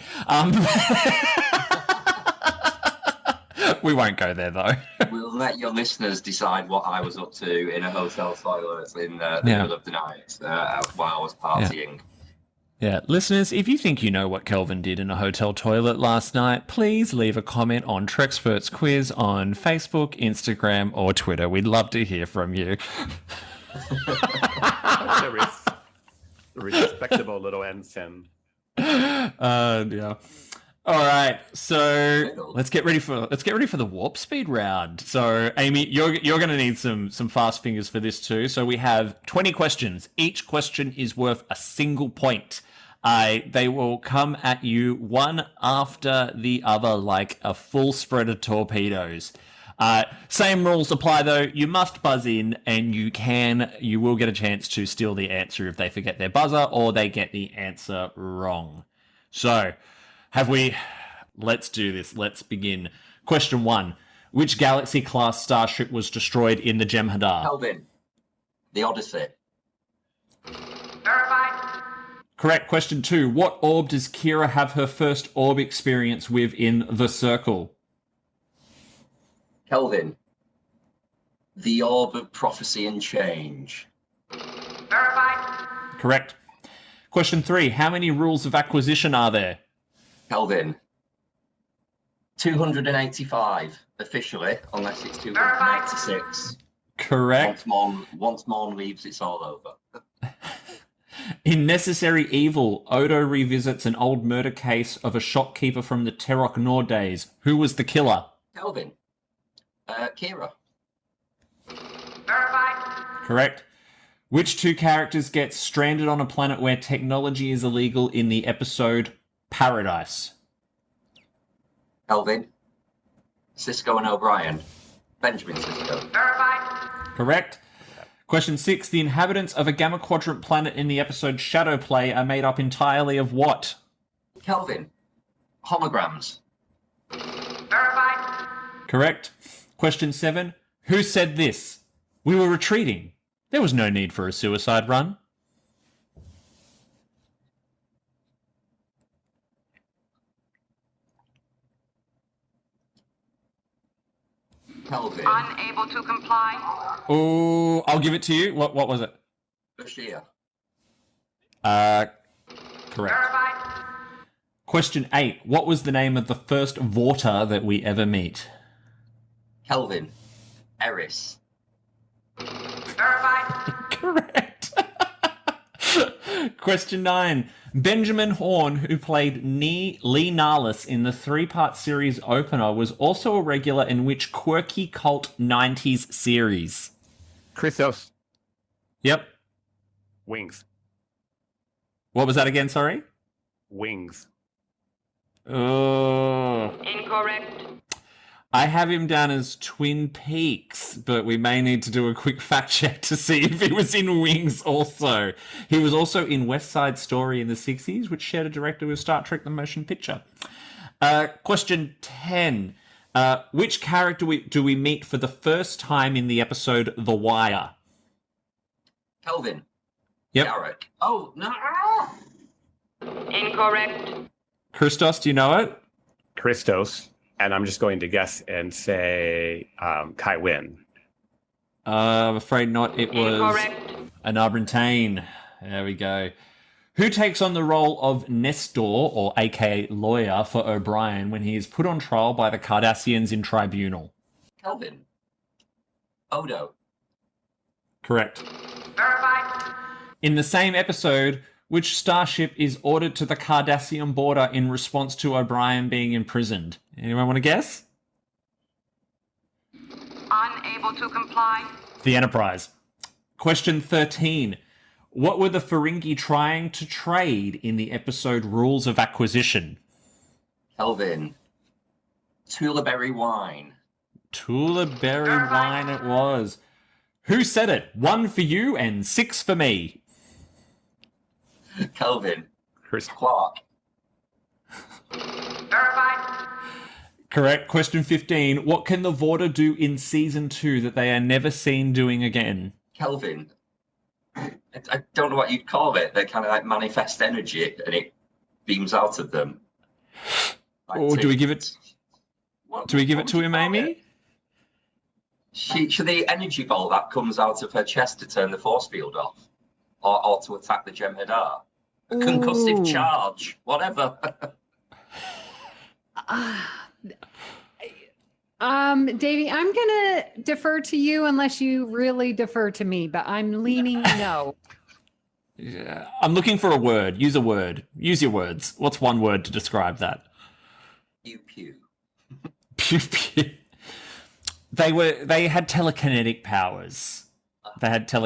We won't go there though. We'll let your listeners decide what I was up to in a hotel toilet in the middle of the night while I was partying. Yeah, listeners, if you think you know what Kelvin did in a hotel toilet last night, please leave a comment on Treksperts Quiz on Facebook, Instagram, or Twitter. We'd love to hear from you. That's a respectable little ensign. Yeah. All right, so let's get ready for the warp speed round. So, Amy, you're going to need some fast fingers for this too. So we have 20 questions. Each question is worth a single point. They will come at you one after the other like a full spread of torpedoes. Same rules apply though. You must buzz in, and you will get a chance to steal the answer if they forget their buzzer or they get the answer wrong. So. Let's do this. Let's begin. Question 1. Which Galaxy-class starship was destroyed in the Jem'Hadar? Kelvin. The Odyssey. Verified. Correct. Question 2. What orb does Kira have her first orb experience with in The Circle? Kelvin. The Orb of Prophecy and Change. Verified. Correct. Question 3. How many rules of acquisition are there? Kelvin. 285 officially, unless it's 286. Correct. Once Morn leaves, it's all over. In Necessary Evil, Odo revisits an old murder case of a shopkeeper from the Terok Nor days. Who was the killer? Kelvin. Kira. Verified. Correct. Which 2 characters get stranded on a planet where technology is illegal in the episode Paradise? Kelvin. Cisco and O'Brien. Benjamin Cisco. Verified. Correct. Question 6. The inhabitants of a Gamma Quadrant planet in the episode Shadow Play are made up entirely of what? Kelvin. Holograms. Verified. Correct. Question 7. Who said this? We were retreating. There was no need for a suicide run. Kelvin. Unable to comply. Oh, I'll give it to you. What was it? Bashir. Correct. Verified. Question 8. What was the name of the first Vorta that we ever meet? Kelvin. Eris. Verified. Correct. Question 9. Benjamin Horn, who played Lee Narlis in the 3-part series opener, was also a regular in which quirky cult 90s series? Christos. Yep. Wings. What was that again, sorry? Wings. Oh. Incorrect. I have him down as Twin Peaks, but we may need to do a quick fact check to see if he was in Wings also. He was also in West Side Story in the 60s, which shared a director with Star Trek The Motion Picture. Question 10. Which character do we meet for the first time in the episode The Wire? Kelvin. Yep. Garrick. Oh, no. Incorrect. Christos, do you know it? Christos. And I'm just going to guess and say Kai Wynn. I'm afraid not. It was Incorrect. Anabrin Tain. There we go. Who takes on the role of Nestor, or aka lawyer, for O'Brien when he is put on trial by the Cardassians in Tribunal? Kelvin. Odo. Correct. Verified. In the same episode, which starship is ordered to the Cardassian border in response to O'Brien being imprisoned? Anyone want to guess? Unable to comply. The Enterprise. Question 13. What were the Ferengi trying to trade in the episode Rules of Acquisition? Kelvin. Tulaberry wine. Tulaberry wine it was. Who said it? 1 for you and 6 for me. Kelvin. Chris Clark. Verified. Correct. Question 15. What can the Vorta do in Season 2 that they are never seen doing again? Kelvin. I don't know what you'd call it. They kind of like manifest energy and it beams out of them. Like Do we give it to him, Amy? It? The energy bolt that comes out of her chest to turn the force field off. Or to attack the Jem'Hadar. A concussive charge. Whatever. Davey, I'm gonna defer to you unless you really defer to me, but I'm leaning no. Yeah. I'm looking for a word. Use a word. Use your words. What's one word to describe that? Pew pew. Pew pew. They had telekinetic powers. They had so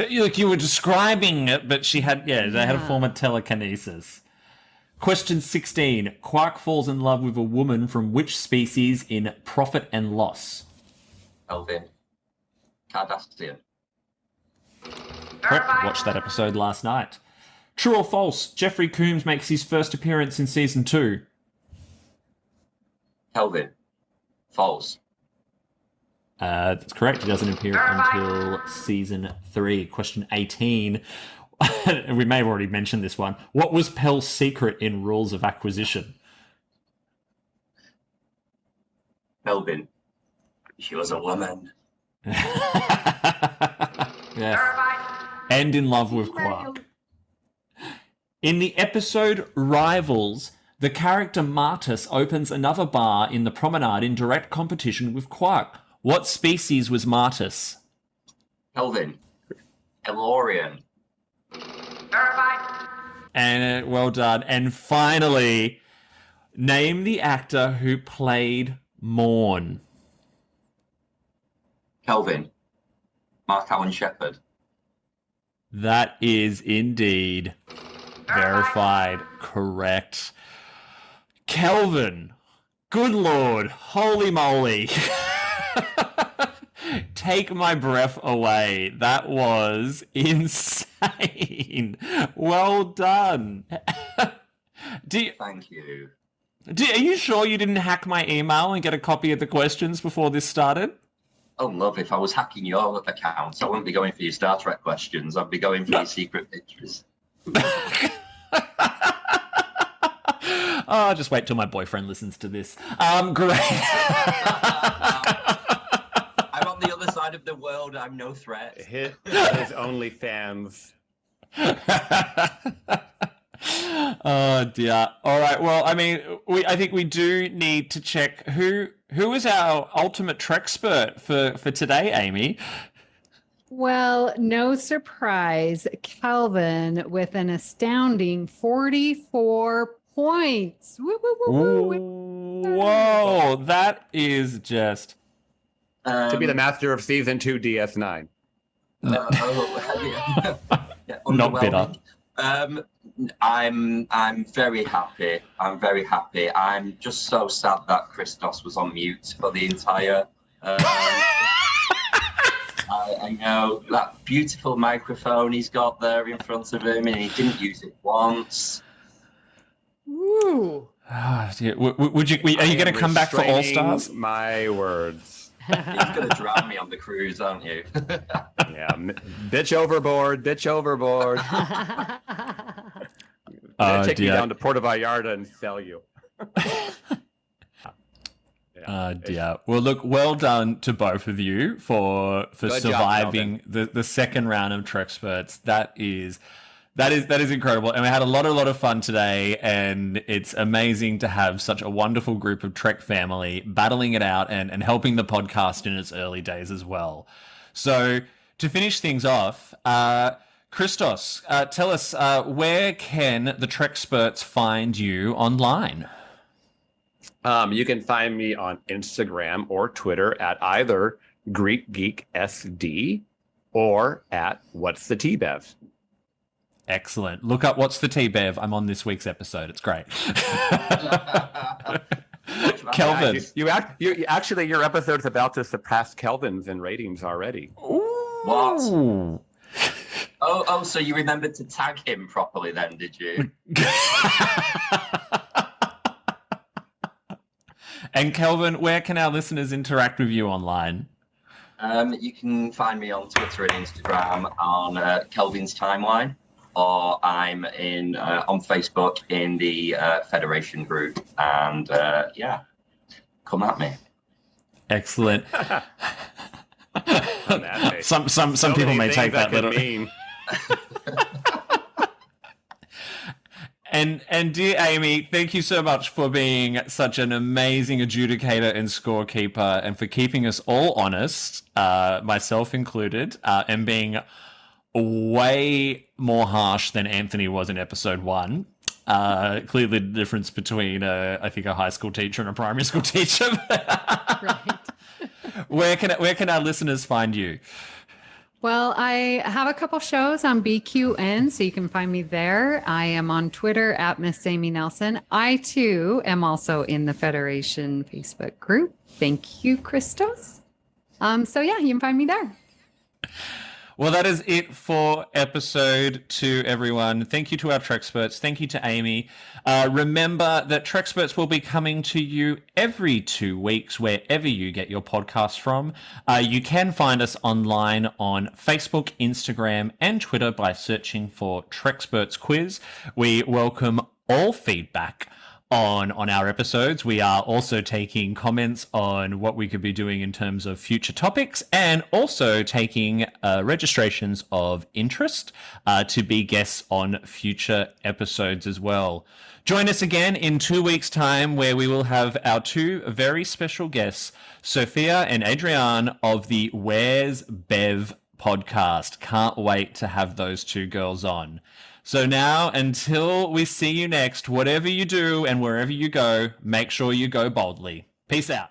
you were describing it, but they had a form of telekinesis. Question 16. Quark falls in love with a woman from which species in Profit and Loss? Kelvin. Cardassian. Correct. Watched that episode last night. True or false? Jeffrey Combs makes his first appearance in season 2. Kelvin. False. That's correct. He doesn't appear until season 3. Question 18. We may have already mentioned this one. What was Pell's secret in Rules of Acquisition? Kelvin. She was a woman. Yes. And in love with Quark. In the episode Rivals, the character Martus opens another bar in the promenade in direct competition with Quark. What species was Martus? Kelvin. Elorian. And well done. And finally, name the actor who played Morn. Kelvin. Mark Allen Shepherd. That is indeed verified correct. Kelvin, good lord, holy moly. Take my breath away. That was insane. Well done. Thank you. Are you sure you didn't hack my email and get a copy of the questions before this started? Oh, love, if I was hacking your accounts, I wouldn't be going for your Star Trek questions. I'd be going for your secret pictures. Oh, just wait till my boyfriend listens to this. Great. I'm on the other side of the world. I'm no threat. His OnlyFans. Oh dear. All right. Well, I mean, I think we do need to check who is our ultimate Trekspert for today, Amy. Well, no surprise, Kelvin with an astounding 44 points. Woo, woo, woo, woo. Whoa, that is just to be the master of season 2 DS9. Not bitter. I'm very happy. I'm very happy. I'm just so sad that Christos was on mute for the entire. I know that beautiful microphone he's got there in front of him, and he didn't use it once. Woo! Are you going to come back for All Stars? My words. He's going to drown me on the cruise, aren't you? Yeah, bitch overboard, bitch overboard. Take me down to Puerto Vallarta and sell you. Dear. Well, look, well done to both of you for surviving the second round of Treksperts. That is incredible, and we had a lot of fun today, and it's amazing to have such a wonderful group of Trek family battling it out and helping the podcast in its early days as well. So to finish things off, Christos, tell us where can the Treksperts find you online? You can find me on Instagram or Twitter at either Greek Geek SD or at What's the T-Bev. Excellent. Look up What's the T-Bev. I'm on this week's episode. It's great. Kelvin. Your episode's about to surpass Kelvin's in ratings already. What? Oh, so you remembered to tag him properly then, did you? And Kelvin, where can our listeners interact with you online? You can find me on Twitter and Instagram on Kelvin's Timeline, or I'm on Facebook in the Federation group. And come at me. Excellent. Some people may take that literally. And dear Amy, thank you so much for being such an amazing adjudicator and scorekeeper, and for keeping us all honest, myself included, and being way more harsh than Anthony was in episode 1. Clearly, the difference between, I think, a high school teacher and a primary school teacher. Right. Where can our listeners find you? Well, I have a couple shows on BQN, so you can find me there. I am on Twitter at Miss Amy Nelson. I, too, am also in the Federation Facebook group. Thank you, Christos. So, yeah, you can find me there. Well, that is it for episode 2, everyone. Thank you to our Treksperts. Thank you to Amy. Remember that Treksperts will be coming to you every 2 weeks, wherever you get your podcasts from. You can find us online on Facebook, Instagram, and Twitter by searching for Treksperts Quiz. We welcome all feedback on our episodes. We are also taking comments on what we could be doing in terms of future topics, and also taking registrations of interest to be guests on future episodes as well. Join us again in 2 weeks' time, where we will have our 2 very special guests, Sophia and Adrienne of the Where's Bev podcast. Can't wait to have those 2 girls on. So now, until we see you next, whatever you do and wherever you go, make sure you go boldly. Peace out.